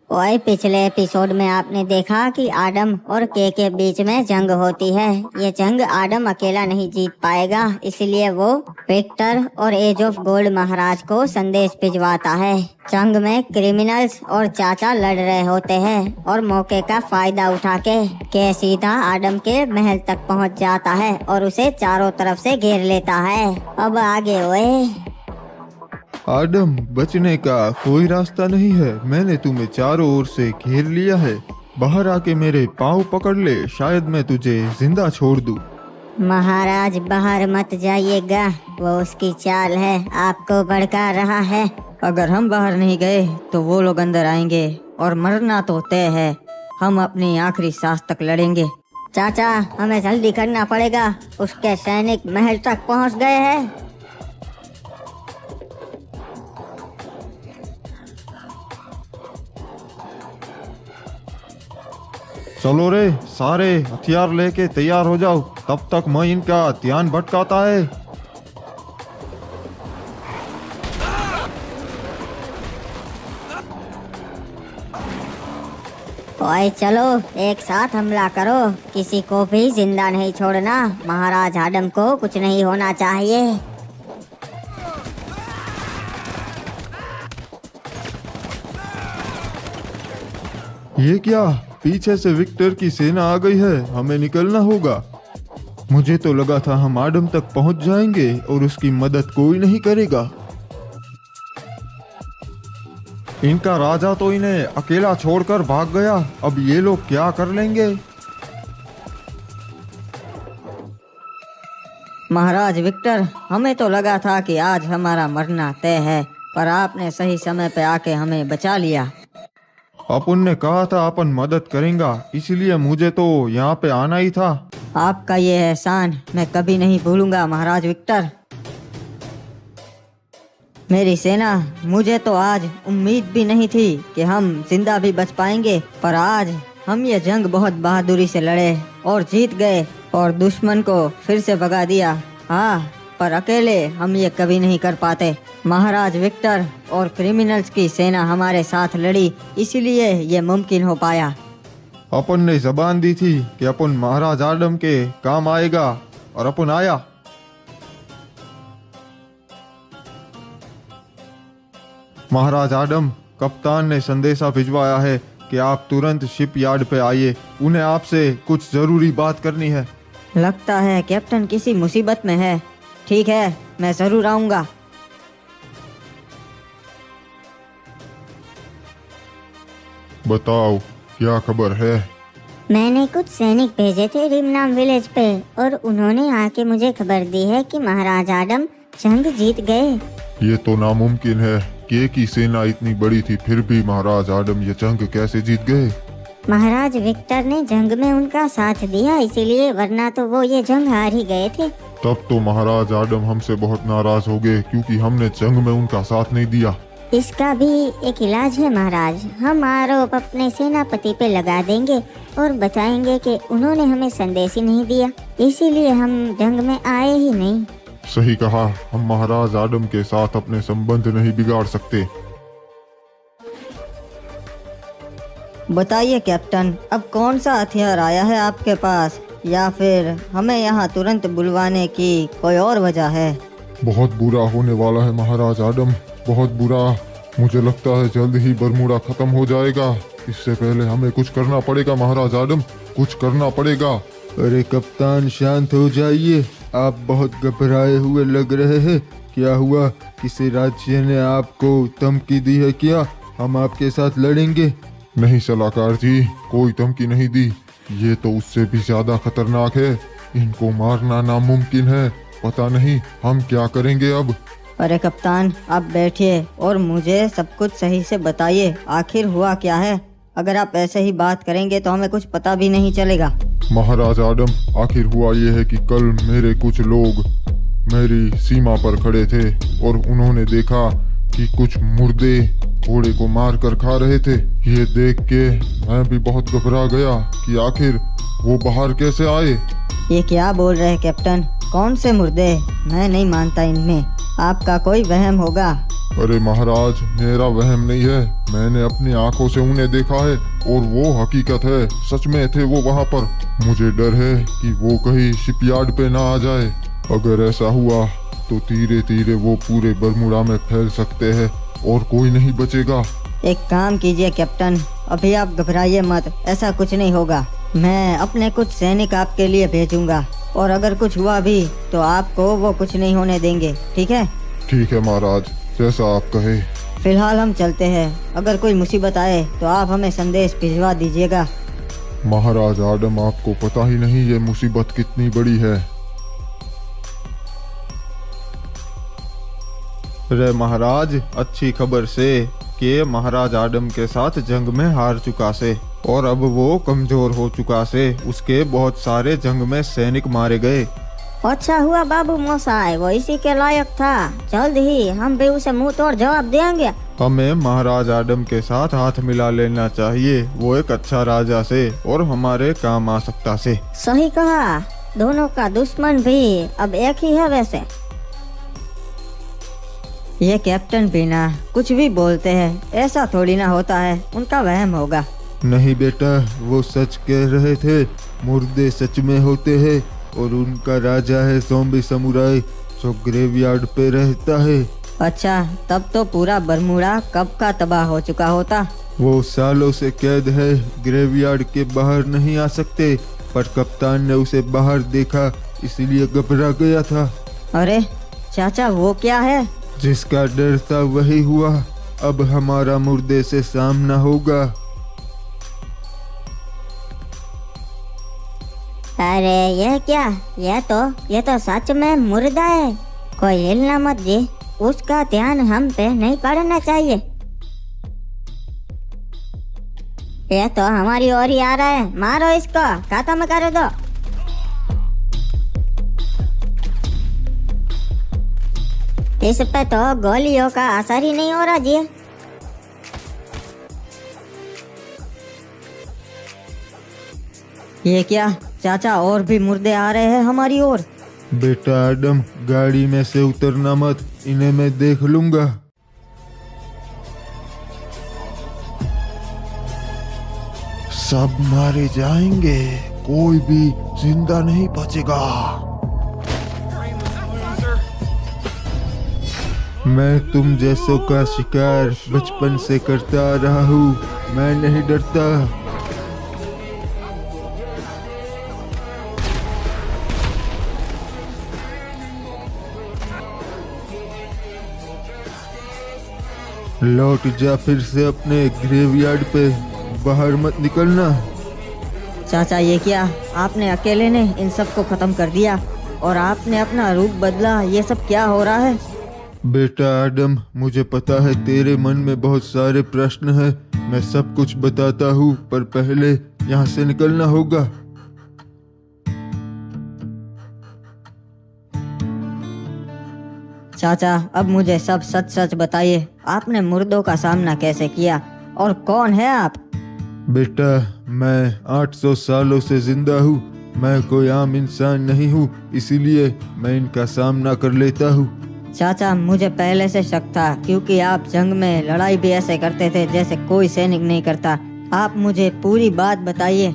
ओए, पिछले एपिसोड में आपने देखा कि आडम और के बीच में जंग होती है। ये जंग आडम अकेला नहीं जीत पाएगा, इसलिए वो विक्टर और एज ऑफ गोल्ड महाराज को संदेश भिजवाता है। जंग में क्रिमिनल्स और चाचा लड़ रहे होते हैं और मौके का फायदा उठा के सीधा आडम के महल तक पहुंच जाता है और उसे चारों तरफ से घेर लेता है। अब आगे ओए। आडम, बचने का कोई रास्ता नहीं है। मैंने तुम्हें चारों ओर से घेर लिया है। बाहर आके मेरे पाँव पकड़ ले, शायद मैं तुझे जिंदा छोड़ दूं। महाराज, बाहर मत जाइएगा, वो उसकी चाल है, आपको भड़का रहा है। अगर हम बाहर नहीं गए तो वो लोग अंदर आएंगे और मरना तो तय है। हम अपनी आखिरी सांस तक लड़ेंगे। चाचा, हमें जल्दी करना पड़ेगा, उसके सैनिक महल तक पहुंच गए हैं। चलो रे, सारे हथियार लेके तैयार हो जाओ, तब तक मैं इनका ध्यान भटकाता है। ओए चलो, एक साथ हमला करो, किसी को भी जिंदा नहीं छोड़ना। महाराज आडम को कुछ नहीं होना चाहिए। ये क्या? पीछे से विक्टर की सेना आ गई है, हमें निकलना होगा। मुझे तो लगा था हम आडम तक पहुंच जाएंगे और उसकी मदद कोई नहीं करेगा। इनका राजा तो इन्हें अकेला छोड़कर भाग गया, अब ये लोग क्या कर लेंगे? महाराज विक्टर, हमें तो लगा था कि आज हमारा मरना तय है, पर आपने सही समय पे आके हमें बचा लिया। अपन ने कहा था अपन मदद करेंगा, इसलिए मुझे तो यहाँ पे आना ही था। आपका ये एहसान मैं कभी नहीं भूलूंगा महाराज विक्टर। मेरी सेना, मुझे तो आज उम्मीद भी नहीं थी कि हम जिंदा भी बच पाएंगे, पर आज हम ये जंग बहुत बहादुरी से लड़े और जीत गए और दुश्मन को फिर से भगा दिया। हाँ, पर अकेले हम ये कभी नहीं कर पाते। महाराज विक्टर और क्रिमिनल्स की सेना हमारे साथ लड़ी, इसलिए ये मुमकिन हो पाया। अपन ने जबान दी थी कि अपन महाराज आडम के काम आएगा और अपन आया। महाराज आडम, कप्तान ने संदेशा भिजवाया है कि आप तुरंत शिप यार्ड पे आइए, उन्हें आपसे कुछ जरूरी बात करनी है। लगता है कैप्टन किसी मुसीबत में है। ठीक है, मैं जरूर आऊंगा। बताओ, क्या खबर है? मैंने कुछ सैनिक भेजे थे रिमनाम विलेज पे और उन्होंने आके मुझे खबर दी है कि महाराज आडम जंग जीत गए। ये तो नामुमकिन है। के की सेना इतनी बड़ी थी, फिर भी महाराज आडम ये जंग कैसे जीत गए? महाराज विक्टर ने जंग में उनका साथ दिया, इसीलिए, वरना तो वो ये जंग हार ही गए थे। तब तो महाराज आडम हमसे बहुत नाराज हो गए, क्योंकि हमने जंग में उनका साथ नहीं दिया। इसका भी एक इलाज है महाराज। हम आरोप अपने सेनापति पे लगा देंगे और बताएंगे कि उन्होंने हमें संदेश ही नहीं दिया, इसीलिए हम जंग में आए ही नहीं। सही कहा, हम महाराज आडम के साथ अपने संबंध नहीं बिगाड़ सकते। बताइए कैप्टन, अब कौन सा हथियार आया है आपके पास, या फिर हमें यहाँ तुरंत बुलवाने की कोई और वजह है? बहुत बुरा होने वाला है महाराज आडम, बहुत बुरा। मुझे लगता है जल्द ही बरमूडा खत्म हो जाएगा। इससे पहले हमें कुछ करना पड़ेगा महाराज आडम, कुछ करना पड़ेगा। अरे कप्तान, शांत हो जाइए, आप बहुत घबराए हुए लग रहे हैं। क्या हुआ? किसी राज्य ने आपको धमकी दी है क्या? हम आपके साथ लड़ेंगे। नहीं सलाहकार जी, कोई धमकी नहीं दी। ये तो उससे भी ज्यादा खतरनाक है। इनको मारना नामुमकिन है। पता नहीं हम क्या करेंगे अब। अरे कप्तान, आप बैठिए और मुझे सब कुछ सही से बताइए, आखिर हुआ क्या है? अगर आप ऐसे ही बात करेंगे तो हमें कुछ पता भी नहीं चलेगा। महाराज आडम, आखिर हुआ ये है कि कल मेरे कुछ लोग मेरी सीमा पर खड़े थे और उन्होंने देखा कि कुछ मुर्दे घोड़े को मार कर खा रहे थे। ये देख के मैं भी बहुत घबरा गया कि आखिर वो बाहर कैसे आए। ये क्या बोल रहे हैं कैप्टन? कौन से मुर्दे? मैं नहीं मानता इनमें, आपका कोई वहम होगा। अरे महाराज, मेरा वहम नहीं है, मैंने अपनी आंखों से उन्हें देखा है और वो हकीकत है, सच में थे वो वहाँ पर। मुझे डर है कि वो कहीं शिपयार्ड पे ना आ जाए। अगर ऐसा हुआ तो धीरे धीरे वो पूरे बरमूडा में फैल सकते हैं और कोई नहीं बचेगा। एक काम कीजिए कैप्टन, अभी आप घबराइए मत, ऐसा कुछ नहीं होगा। मैं अपने कुछ सैनिक आपके लिए भेजूंगा और अगर कुछ हुआ भी तो आपको वो कुछ नहीं होने देंगे, ठीक है? ठीक है महाराज, जैसा आप कहे। फिलहाल हम चलते हैं, अगर कोई मुसीबत आए तो आप हमें संदेश भिजवा दीजिएगा। महाराज आडम, आपको पता ही नहीं ये मुसीबत कितनी बड़ी है। रे महाराज, अच्छी खबर से कि महाराज आडम के साथ जंग में हार चुका से और अब वो कमजोर हो चुका से। उसके बहुत सारे जंग में सैनिक मारे गए। अच्छा हुआ बाबू मोसाई, वो इसी के लायक था। जल्द ही हम भी उसे मुंह तोड़ जवाब देंगे। हमें महाराज आडम के साथ हाथ मिला लेना चाहिए। वो एक अच्छा राजा से और हमारे काम आ सकता से। सही कहा, दोनों का दुश्मन भी अब एक ही है। वैसे ये कैप्टन बिना कुछ भी बोलते हैं, ऐसा थोड़ी ना होता है, उनका वहम होगा। नहीं बेटा, वो सच कह रहे थे। मुर्दे सच में होते हैं और उनका राजा है ज़ॉम्बी समुराई जो ग्रेवयार्ड पे रहता है। अच्छा, तब तो पूरा बरमूडा कब का तबाह हो चुका होता। वो सालों से कैद है, ग्रेवयार्ड के बाहर नहीं आ सकते, पर कप्तान ने उसे बाहर देखा इसलिए घबरा गया था। अरे चाचा, वो क्या है? जिसका डर था वही हुआ। अब हमारा मुर्दे से सामना होगा। अरे ये क्या, ये तो सच में मुर्दा है। कोई हिलना मत जी, उसका ध्यान हम पे नहीं पड़ना चाहिए। ये तो हमारी ओर ही आ रहा है, मारो इसको, खत्म कर दो। इस पे तो गोलियों का असर ही नहीं हो रहा जी। ये क्या चाचा, और भी मुर्दे आ रहे हैं हमारी ओर। बेटा आडम, गाड़ी में से उतरना मत, इन्हें मैं देख लूंगा। सब मारे जाएंगे, कोई भी जिंदा नहीं बचेगा। मैं तुम जैसों का शिकार बचपन से करता आ रहा हूँ, मैं नहीं डरता। लौट जा फिर से अपने ग्रेवयार्ड पे, बाहर मत निकलना। चाचा, ये क्या, आपने अकेले ने इन सब को खत्म कर दिया और आपने अपना रूप बदला, ये सब क्या हो रहा है? बेटा आडम, मुझे पता है तेरे मन में बहुत सारे प्रश्न हैं। मैं सब कुछ बताता हूँ, पर पहले यहाँ से निकलना होगा। चाचा, अब मुझे सब सच सच बताइए, आपने मुर्दों का सामना कैसे किया और कौन है आप? बेटा, मैं 800 सालों से जिंदा हूँ। मैं कोई आम इंसान नहीं हूँ, इसीलिए मैं इनका सामना कर लेता हूँ। चाचा, मुझे पहले से शक था, क्योंकि आप जंग में लड़ाई भी ऐसे करते थे जैसे कोई सैनिक नहीं करता। आप मुझे पूरी बात बताइए।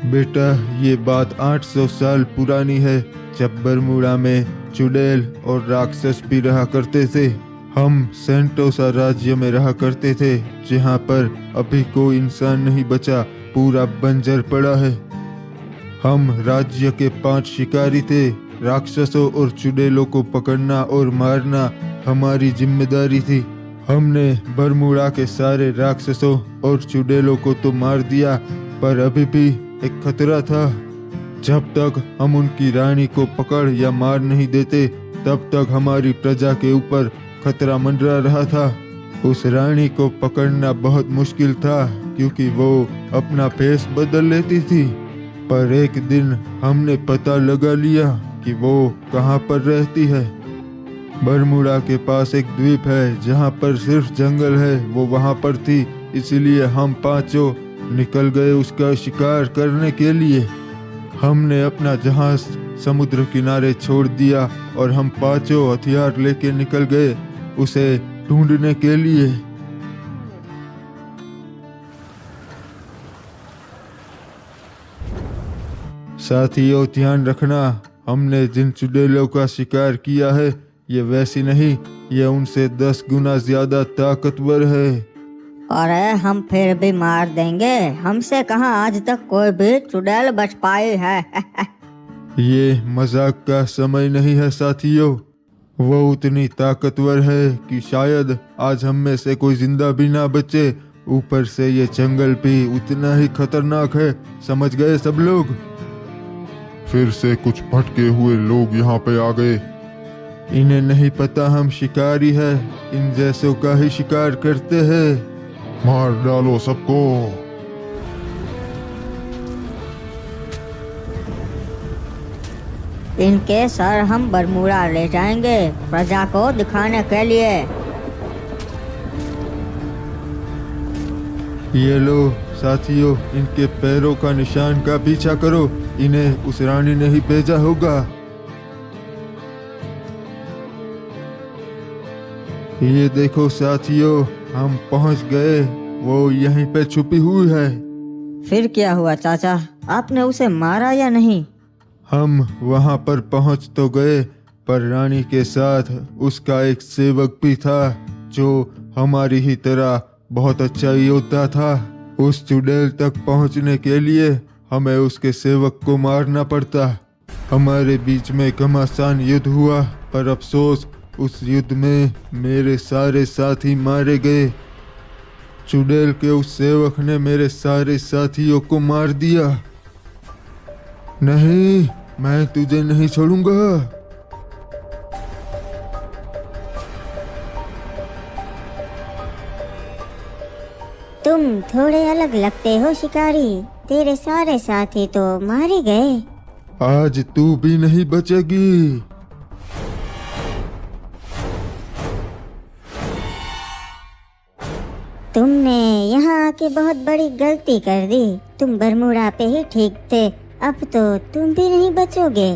बेटा, ये बात 800 साल पुरानी है, जब बरमूडा में चुड़ैल और राक्षस भी रहा करते थे। हम सेंटोसा राज्य में रहा करते थे, जहाँ पर अभी कोई इंसान नहीं बचा, पूरा बंजर पड़ा है। हम राज्य के 5 शिकारी थे। राक्षसों और चुड़ैलों को पकड़ना और मारना हमारी जिम्मेदारी थी। हमने बरमूडा के सारे राक्षसों और चुड़ैलों को तो मार दिया, पर अभी भी एक खतरा था। जब तक हम उनकी रानी को पकड़ या मार नहीं देते, तब तक हमारी प्रजा के ऊपर खतरा मंडरा रहा था। उस रानी को पकड़ना बहुत मुश्किल था, क्योंकि वो अपना भेष बदल लेती थी। पर एक दिन हमने पता लगा लिया कि वो कहाँ पर रहती है। बरमूडा के पास एक द्वीप है जहाँ पर सिर्फ जंगल है, वो वहाँ पर थी। इसलिए हम 5 निकल गए उसका शिकार करने के लिए। हमने अपना जहाज समुद्र किनारे छोड़ दिया और हम 5 हथियार लेके निकल गए उसे ढूंढने के लिए। साथियों, ध्यान रखना, हमने जिन चुड़ैलों का शिकार किया है ये वैसी नहीं, ये उनसे 10 गुना ज्यादा ताकतवर है। अरे हम फिर भी मार देंगे, हमसे कहाँ आज तक कोई भी चुड़ैल बच पाई है। ये मजाक का समय नहीं है साथियों, वो उतनी ताकतवर है कि शायद आज हम में से कोई जिंदा भी ना बचे। ऊपर से ये जंगल भी उतना ही खतरनाक है, समझ गए सब लोग? फिर से कुछ भटके हुए लोग यहाँ पे आ गए। इन्हें नहीं पता हम शिकारी है, इन जैसों का ही शिकार करते हैं। मार डालो सबको। इनके सर हम बरमूडा ले जाएंगे प्रजा को दिखाने के लिए। ये लो साथियों, इनके पैरों का निशान का पीछा करो, इन्हें उस रानी ने ही भेजा होगा। ये देखो साथियों, हम पहुंच गए, वो यहीं पे छुपी हुई है। फिर क्या हुआ चाचा, आपने उसे मारा या नहीं? हम वहां पर पहुंच तो गए, पर रानी के साथ उसका एक सेवक भी था जो हमारी ही तरह बहुत अच्छा योद्धा था। उस चुड़ैल तक पहुंचने के लिए हमें उसके सेवक को मारना पड़ता। हमारे बीच में घमासान युद्ध हुआ, पर अफसोस उस युद्ध में मेरे सारे साथी मारे गए। चुड़ैल के उस सेवक ने मेरे सारे साथियों को मार दिया। नहीं, मैं तुझे नहीं छोड़ूंगा। तुम थोड़े अलग लगते हो शिकारी, तेरे सारे साथी तो मारे गए। आज तू भी नहीं बचेगी। तुमने यहाँ आके बहुत बड़ी गलती कर दी। तुम बरमूडा पे ही ठीक थे, अब तो तुम भी नहीं बचोगे।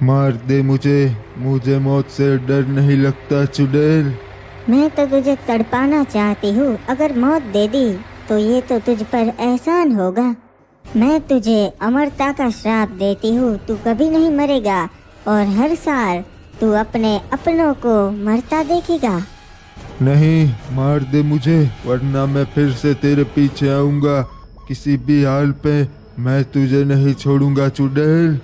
मार दे मुझे मौत से डर नहीं लगता चुड़ैल। मैं तो तुझे तड़पाना चाहती हूँ, अगर मौत दे दी तो ये तो तुझ पर एहसान होगा। मैं तुझे अमरता का श्राप देती हूँ, तू कभी नहीं मरेगा और हर साल तू अपने अपनों को मरता देखेगा। नहीं, मार दे मुझे, वरना मैं फिर से तेरे पीछे आऊंगा। किसी भी हाल पे मैं तुझे नहीं छोड़ूंगा चुड़ैल।